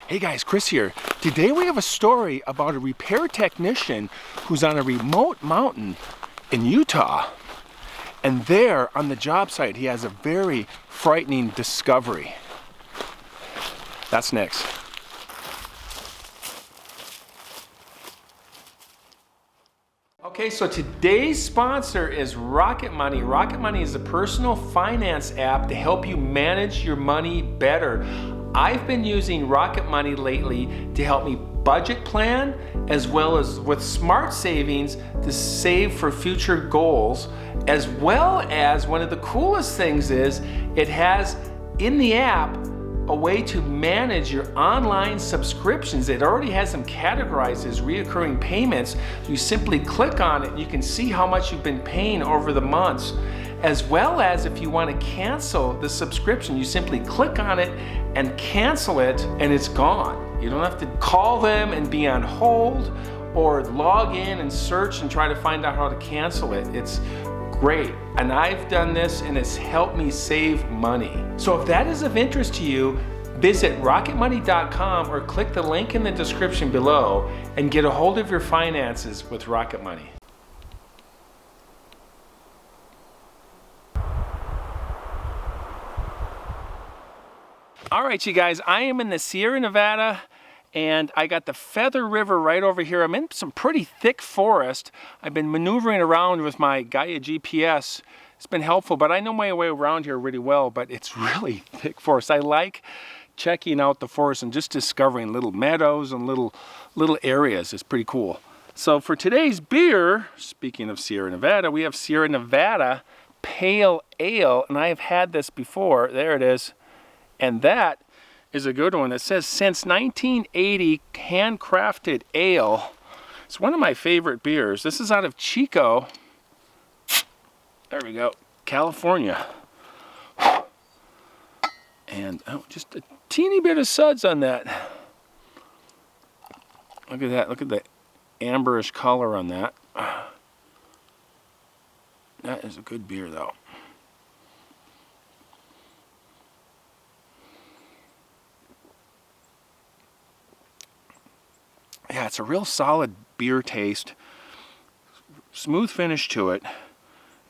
Hey guys, Chris here. Today we have a story about a repair technician who's on a remote mountain in Utah. And there on the job site, he has a very frightening discovery. That's next. Okay, so today's sponsor is Rocket Money. Rocket Money is a personal finance app to help you manage your money better. I've been using Rocket Money lately to help me budget plan, as well as with smart savings to save for future goals, as well as one of the coolest things is it has in the app a way to manage your online subscriptions. It already has them categorized as reoccurring payments. You simply click on it, you can see how much you've been paying over the months. As well as if you want to cancel the subscription, you simply click on it and cancel it and it's gone. You don't have to call them and be on hold or log in and search and try to find out how to cancel it. It's great. And I've done this and it's helped me save money. So if that is of interest to you, visit rocketmoney.com or click the link in the description below and get a hold of your finances with Rocket Money. All right, you guys, I am in the Sierra Nevada and I got the Feather River right over here. I'm in some pretty thick forest. I've been maneuvering around with my Gaia GPS. It's been helpful, but I know my way around here really well, but it's really thick forest. I like checking out the forest and just discovering little meadows and little areas. It's pretty cool. So for today's beer, speaking of Sierra Nevada, we have Sierra Nevada Pale Ale, and I have had this before. There it is. And that is a good one. It says, since 1980, handcrafted ale. It's one of my favorite beers. This is out of Chico. There we go, California. And oh, just a teeny bit of suds on that. Look at that. Look at the amberish color on that. That is a good beer, though. Yeah, it's a real solid beer taste. Smooth finish to it.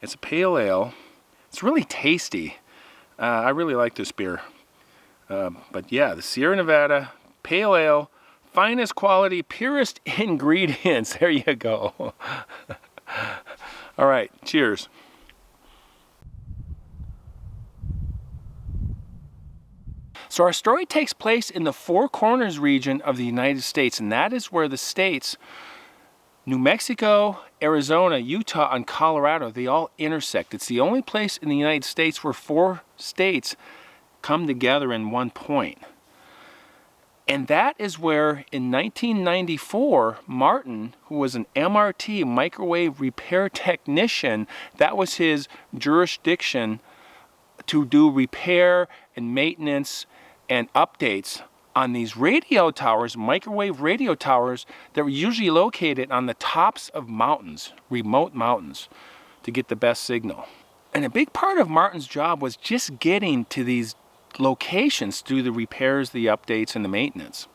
It's a pale ale. It's really tasty. I really like this beer. But yeah, the Sierra Nevada Pale Ale, finest quality, purest ingredients. There you go. All right, cheers. So our story takes place in the Four Corners region of the United States, and that is where the states, New Mexico, Arizona, Utah, and Colorado, they all intersect. It's the only place in the United States where four states come together in one point. And that is where in 1994, Martin, who was an MRT, microwave repair technician, that was his jurisdiction to do repair and maintenance and updates on these radio towers, microwave radio towers that were usually located on the tops of mountains, remote mountains, to get the best signal. And a big part of Martin's job was just getting to these locations through the repairs, the updates, and the maintenance.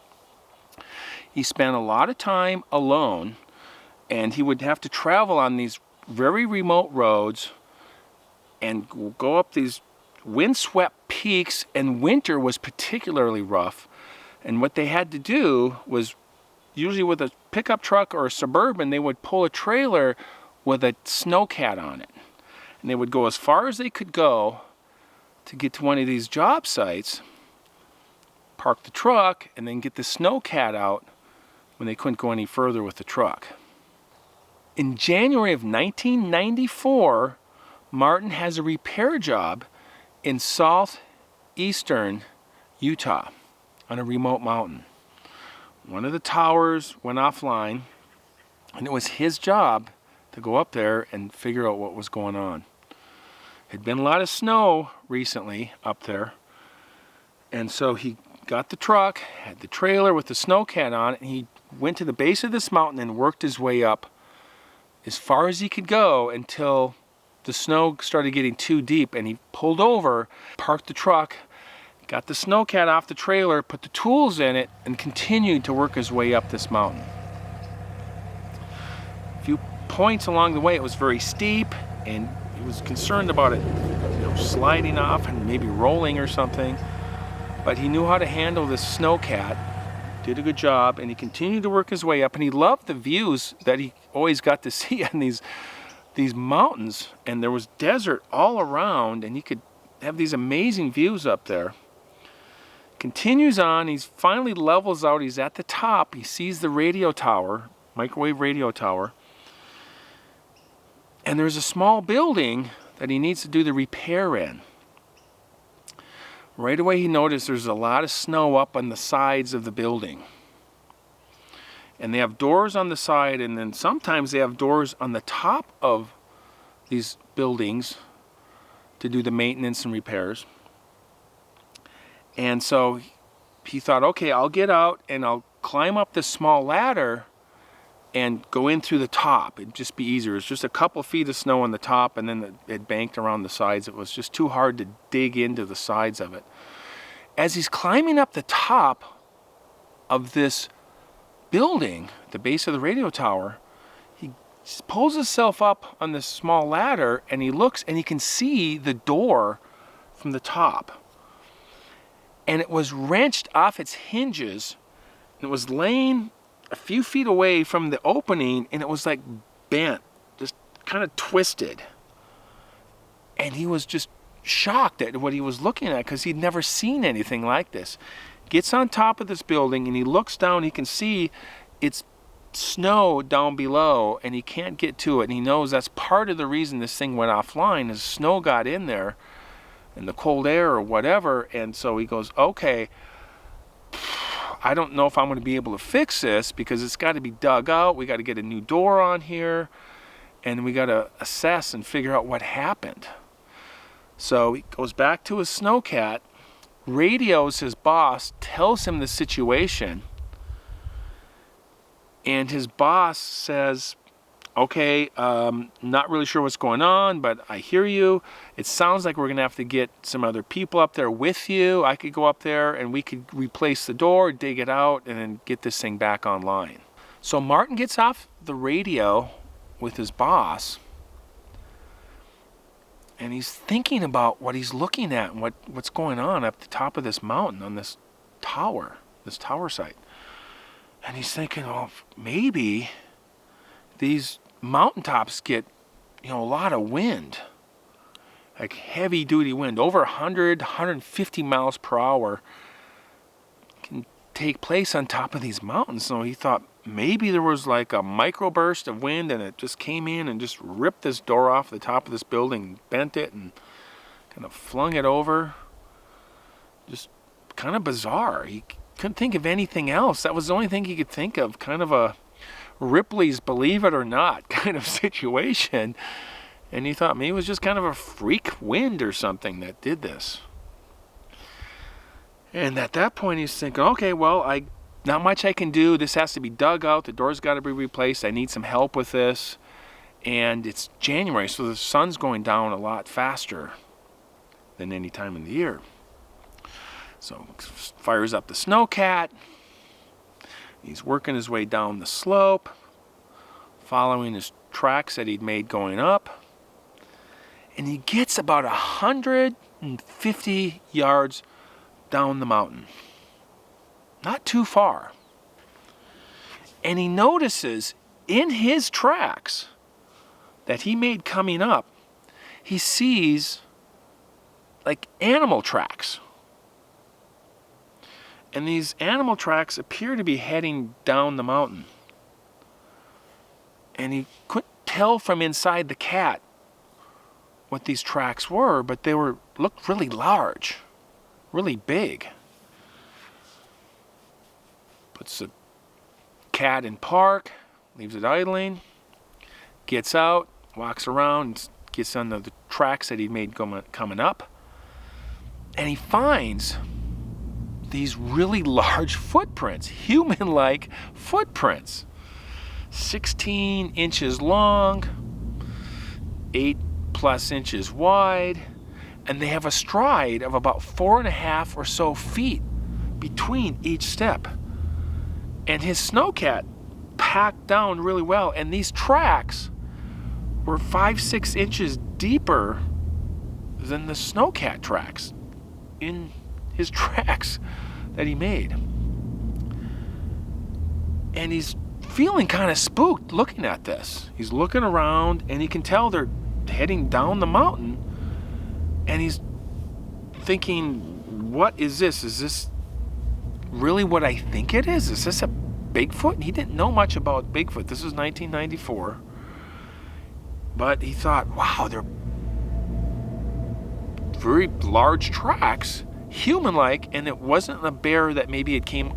He spent a lot of time alone, and he would have to travel on these very remote roads and go up these windswept peaks, and winter was particularly rough. And what they had to do was, usually with a pickup truck or a Suburban, they would pull a trailer with a Sno-Cat on it. And they would go as far as they could go to get to one of these job sites, park the truck, and then get the Sno-Cat out when they couldn't go any further with the truck. In January of 1994, Martin has a repair job in southeastern Utah on a remote mountain. One of the towers went offline, and it was his job to go up there and figure out what was going on. Had been a lot of snow recently up there, and so he got the truck, had the trailer with the Sno-Cat on it, and he went to the base of this mountain and worked his way up as far as he could go until the snow started getting too deep, and he pulled over, parked the truck, got the Sno-Cat off the trailer, put the tools in it, and continued to work his way up this mountain. A few points along the way, it was very steep, and he was concerned about it, sliding off and maybe rolling or something. But he knew how to handle this Sno-Cat, did a good job, and he continued to work his way up, and he loved the views that he always got to see on these mountains. And there was desert all around, and he could have these amazing views up there. Continues on, he finally levels out, he's at the top, he sees the radio tower, microwave radio tower, and there's a small building that he needs to do the repair in. Right away he noticed there's a lot of snow up on the sides of the building. And they have doors on the side, and then sometimes they have doors on the top of these buildings to do the maintenance and repairs. And so he thought, okay, I'll get out and I'll climb up this small ladder and go in through the top. It'd just be easier. It's just a couple feet of snow on the top, and then it banked around the sides. It was just too hard to dig into the sides of it. As he's climbing up the top of this building, the base of the radio tower, he pulls himself up on this small ladder, and he looks and he can see the door from the top. And it was wrenched off its hinges, and it was laying a few feet away from the opening, and it was like bent, just kind of twisted. And he was just shocked at what he was looking at, because he'd never seen anything like this. Gets on top of this building, and he looks down, he can see it's snow down below, and he can't get to it, and he knows that's part of the reason this thing went offline, is snow got in there, and the cold air or whatever. And so he goes, okay, I don't know if I'm going to be able to fix this, because it's got to be dug out. We got to get a new door on here, and we got to assess and figure out what happened. So he goes back to his Sno-Cat, radios his boss, tells him the situation, and his boss says, okay, not really sure what's going on, but I hear you. It sounds like we're going to have to get some other people up there with you. I could go up there and we could replace the door, dig it out, and then get this thing back online. So Martin gets off the radio with his boss, and he's thinking about what he's looking at and what's going on up the top of this mountain on this tower site. And he's thinking, oh, maybe these mountaintops get, a lot of wind, like heavy duty wind, over 100, 150 miles per hour can take place on top of these mountains. So he thought maybe there was like a microburst of wind, and it just came in and just ripped this door off the top of this building, bent it, and kind of flung it over. Just kind of bizarre. He couldn't think of anything else. That was the only thing he could think of, kind of a Ripley's Believe It or Not kind of situation. And he thought maybe it was just kind of a freak wind or something that did this. And at that point he's thinking, okay, well, not much I can do. This has to be dug out. The door's got to be replaced. I need some help with this. And it's January, so the sun's going down a lot faster than any time in the year. So fires up the Sno-Cat. He's working his way down the slope, following his tracks that he'd made going up. And he gets about 150 yards down the mountain. Not too far. And he notices in his tracks that he made coming up, he sees like animal tracks. And these animal tracks appear to be heading down the mountain. And he couldn't tell from inside the cat what these tracks were, but they looked really large, really big. Puts the cat in park, leaves it idling, gets out, walks around, gets on the tracks that he made coming up, and he finds these really large footprints, human-like footprints, 16 inches long, 8+ inches wide, and they have a stride of about 4.5 or so feet between each step. And his Sno-Cat packed down really well, and these tracks were 5-6 inches deeper than the Sno-Cat tracks in his tracks that he made. And he's feeling kind of spooked looking at this. He's looking around, and he can tell they're heading down the mountain, and he's thinking, what is this? Is this really what I think it is? Is this a Bigfoot? And he didn't know much about Bigfoot. This was 1994. But he thought, wow, they're very large tracks, human-like, and it wasn't a bear that maybe it came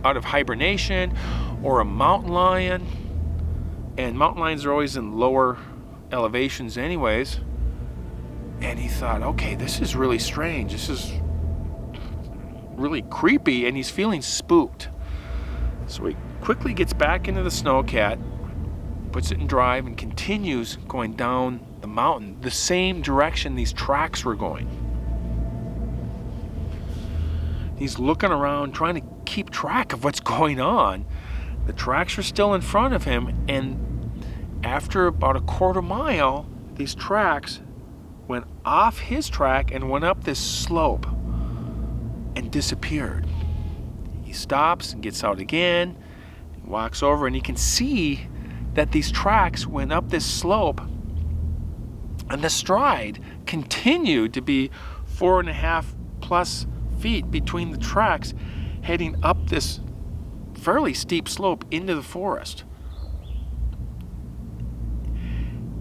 out of hibernation or a mountain lion. And mountain lions are always in lower elevations anyways. And he thought, okay, this is really strange. This is really creepy, and he's feeling spooked. So he quickly gets back into the Sno-Cat, puts it in drive, and continues going down the mountain, the same direction these tracks were going. He's looking around, trying to keep track of what's going on. The tracks are still in front of him, and after about a quarter mile, these tracks went off his track and went up this slope and disappeared. He stops and gets out again, walks over, and he can see that these tracks went up this slope, and the stride continued to be 4.5+ feet between the tracks, heading up this fairly steep slope into the forest.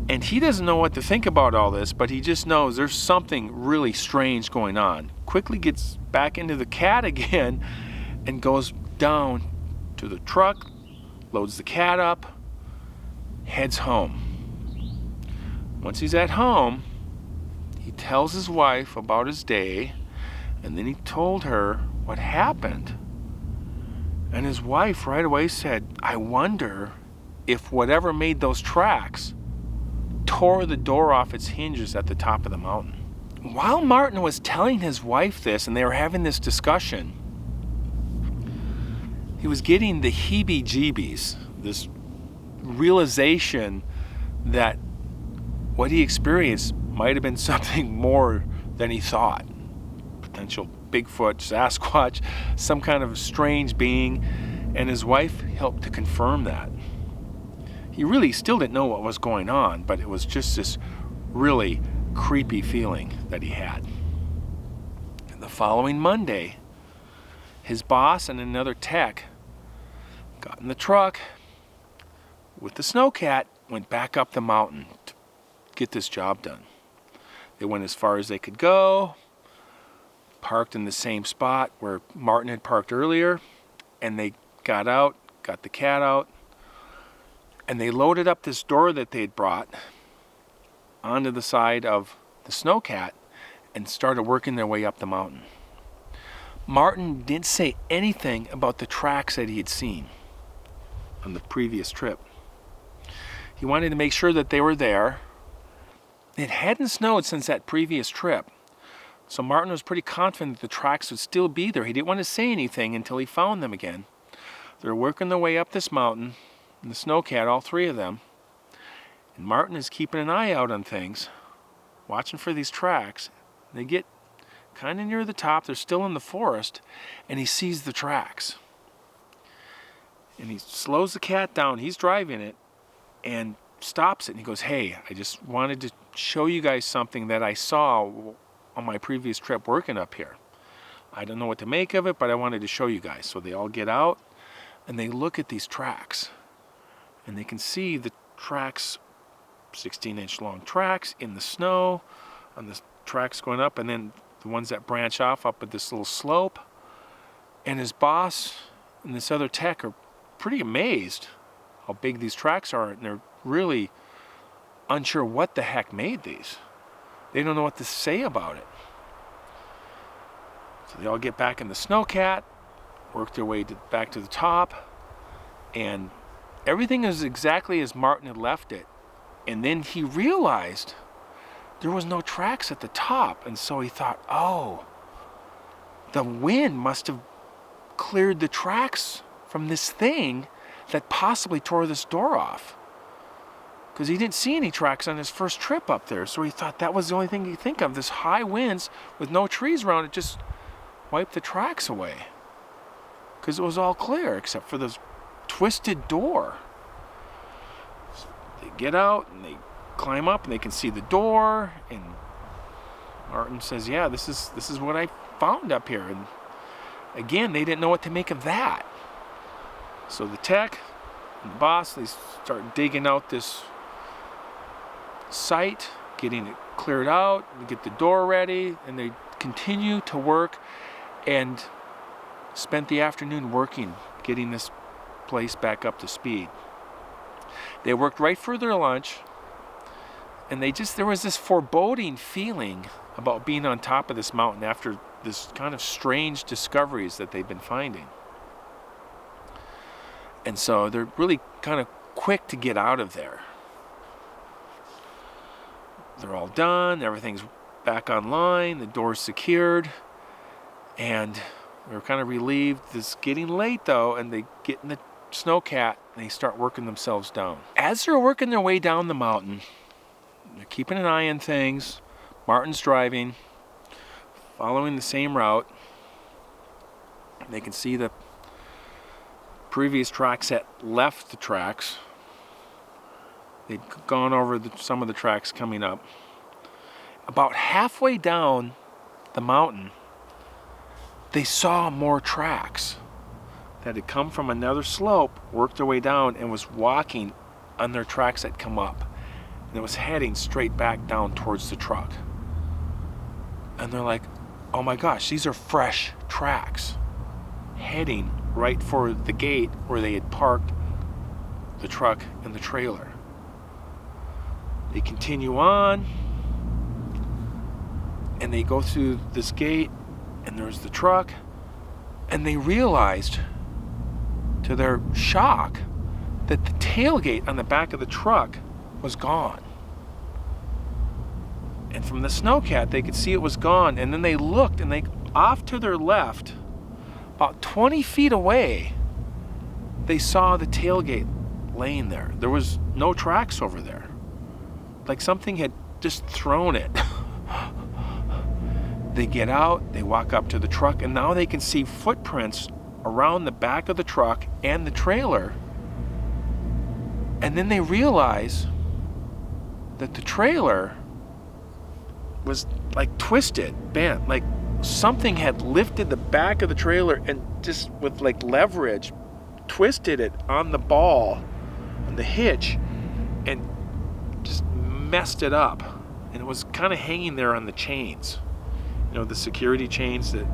And he doesn't know what to think about all this, but he just knows there's something really strange going on. Quickly gets back into the cat again and goes down to the truck, loads the cat up, heads home. Once he's at home, he tells his wife about his day, and then he told her what happened. And his wife right away said, I wonder if whatever made those tracks tore the door off its hinges at the top of the mountain. While Martin was telling his wife this, and they were having this discussion, he was getting the heebie-jeebies, this realization that what he experienced might have been something more than he thought. Potential Bigfoot, Sasquatch, some kind of strange being, and his wife helped to confirm that. He really still didn't know what was going on, but it was just this really creepy feeling that he had. And the following Monday, his boss and another tech got in the truck with the Sno-Cat, went back up the mountain to get this job done. They went as far as they could go, parked in the same spot where Martin had parked earlier, and they got out, got the cat out, and they loaded up this door that they had brought onto the side of the Sno-Cat and started working their way up the mountain. Martin didn't say anything about the tracks that he had seen on the previous trip. He wanted to make sure that they were there. It hadn't snowed since that previous trip, so Martin was pretty confident that the tracks would still be there. He didn't want to say anything until he found them again. They were working their way up this mountain, and the Sno-Cat, all three of them, and Martin is keeping an eye out on things, watching for these tracks. They get kind of near the top, they're still in the forest, and he sees the tracks. And he slows the cat down, he's driving it, and stops it, and he goes, hey, I just wanted to show you guys something that I saw on my previous trip working up here. I don't know what to make of it, but I wanted to show you guys. So they all get out, and they look at these tracks, and they can see the tracks, 16-inch long tracks in the snow, on the tracks going up, and then the ones that branch off up at this little slope. And his boss and this other tech are pretty amazed how big these tracks are, and they're really unsure what the heck made these. They don't know what to say about it. So they all get back in the Sno-Cat, work their way back to the top, and everything is exactly as Martin had left it. And then he realized there was no tracks at the top. And so he thought, oh, the wind must have cleared the tracks from this thing that possibly tore this door off. Because he didn't see any tracks on his first trip up there. So he thought that was the only thing he could think of. This high winds with no trees around it just wiped the tracks away. Because it was all clear except for this twisted door. So they get out and they climb up and they can see the door. And Martin says, yeah, this is what I found up here. And again, they didn't know what to make of that. So the tech and the boss, they start digging out this site, getting it cleared out, get the door ready, and they continue to work and spent the afternoon working, getting this place back up to speed. They worked right through their lunch, and there was this foreboding feeling about being on top of this mountain after this kind of strange discoveries that they've been finding. And so they're really kind of quick to get out of there. They're all done, everything's back online, the door's secured, and they're kind of relieved. It's getting late though, and they get in the Sno-Cat and they start working themselves down. As they're working their way down the mountain, they're keeping an eye on things. Martin's driving, following the same route. They can see the previous tracks that left the tracks. They'd gone over some of the tracks coming up. About halfway down the mountain, they saw more tracks that had come from another slope, worked their way down, and was walking on their tracks that come up. And it was heading straight back down towards the truck. And they're like, oh my gosh, these are fresh tracks heading right for the gate where they had parked the truck and the trailer. They continue on, and they go through this gate, and there's the truck, and they realized, to their shock, that the tailgate on the back of the truck was gone. And from the Sno-Cat, they could see it was gone, and then they looked, and off to their left, about 20 feet away, they saw the tailgate laying there. There was no tracks over there. Like something had just thrown it. They get out, they walk up to the truck, and now they can see footprints around the back of the truck and the trailer. And then they realize that the trailer was like twisted, bent, like something had lifted the back of the trailer and just with like leverage twisted it on the ball, on the hitch, and just messed it up. And it was kind of hanging there on the chains, you know, the security chains that,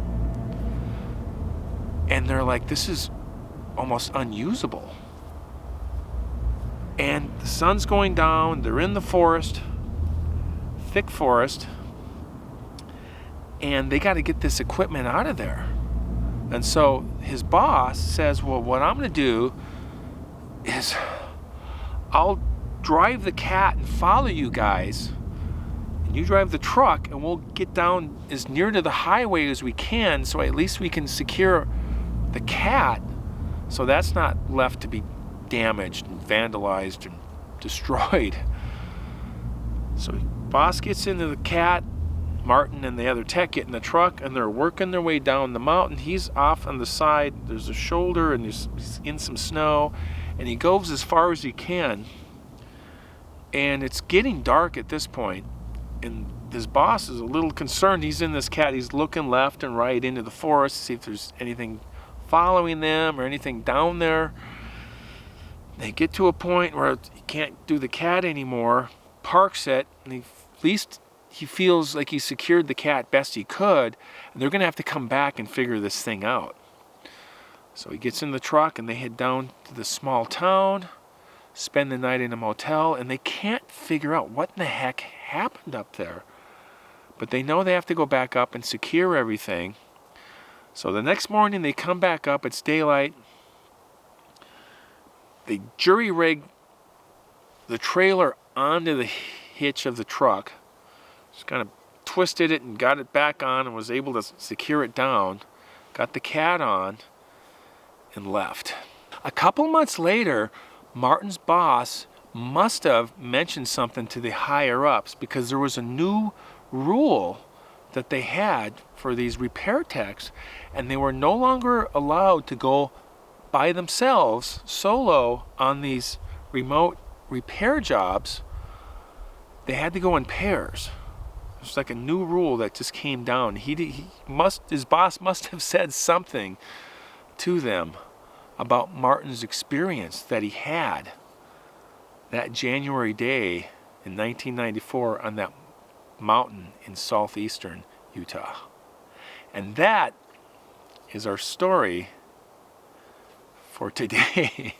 and they're like, this is almost unusable. And the sun's going down, they're in the forest, thick forest, and they got to get this equipment out of there. And so his boss says, well, what I'm going to do is I'll drive the cat and follow you guys, and you drive the truck, and we'll get down as near to the highway as we can, so at least we can secure the cat so that's not left to be damaged and vandalized and destroyed. So boss gets into the cat, Martin and the other tech get in the truck, and they're working their way down the mountain. He's off on the side, there's a shoulder, and he's in some snow, and he goes as far as he can. And it's getting dark at this point, and his boss is a little concerned. He's in this cat, he's looking left and right into the forest to see if there's anything following them or anything down there. They get to a point where he can't do the cat anymore, parks it, and at least he feels like he secured the cat best he could, and they're going to have to come back and figure this thing out. So he gets in the truck, and they head down to the small town, spend the night in a motel, and they can't figure out what in the heck happened up there. But they know they have to go back up and secure everything. So the next morning they come back up, it's daylight. They jury-rig the trailer onto the hitch of the truck, Just kind of twisted it and got it back on and was able to secure it down. Got the cat on and left. A couple months later, Martin's boss must have mentioned something to the higher ups because there was a new rule that they had for these repair techs, and they were no longer allowed to go by themselves solo on these remote repair jobs. They had to go in pairs. It's like a new rule that just came down. His boss must have said something to them about Martin's experience that he had that January day in 1994 on that mountain in southeastern Utah. And that is our story for today.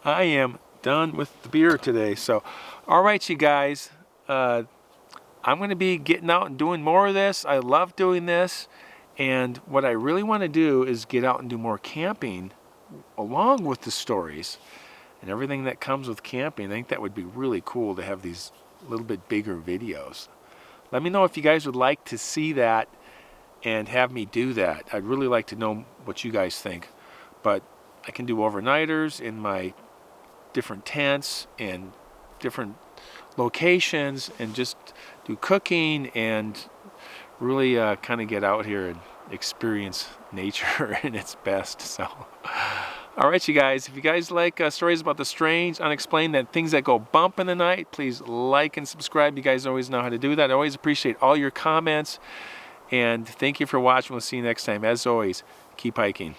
I am done with the beer today. So, all right, you guys, I'm going to be getting out and doing more of this. I love doing this. And what I really want to do is get out and do more camping along with the stories and everything that comes with camping. I think that would be really cool to have these little bit bigger videos. Let me know if you guys would like to see that and have me do that. I'd really like to know what you guys think. But I can do overnighters in my different tents and different locations and just do cooking and really kind of get out here and experience nature in its best. So, all right, you guys, if you guys like stories about the strange, unexplained, and things that go bump in the night, please like and subscribe. You guys always know how to do that. I always appreciate all your comments, and thank you for watching. We'll see you next time. As always, keep hiking.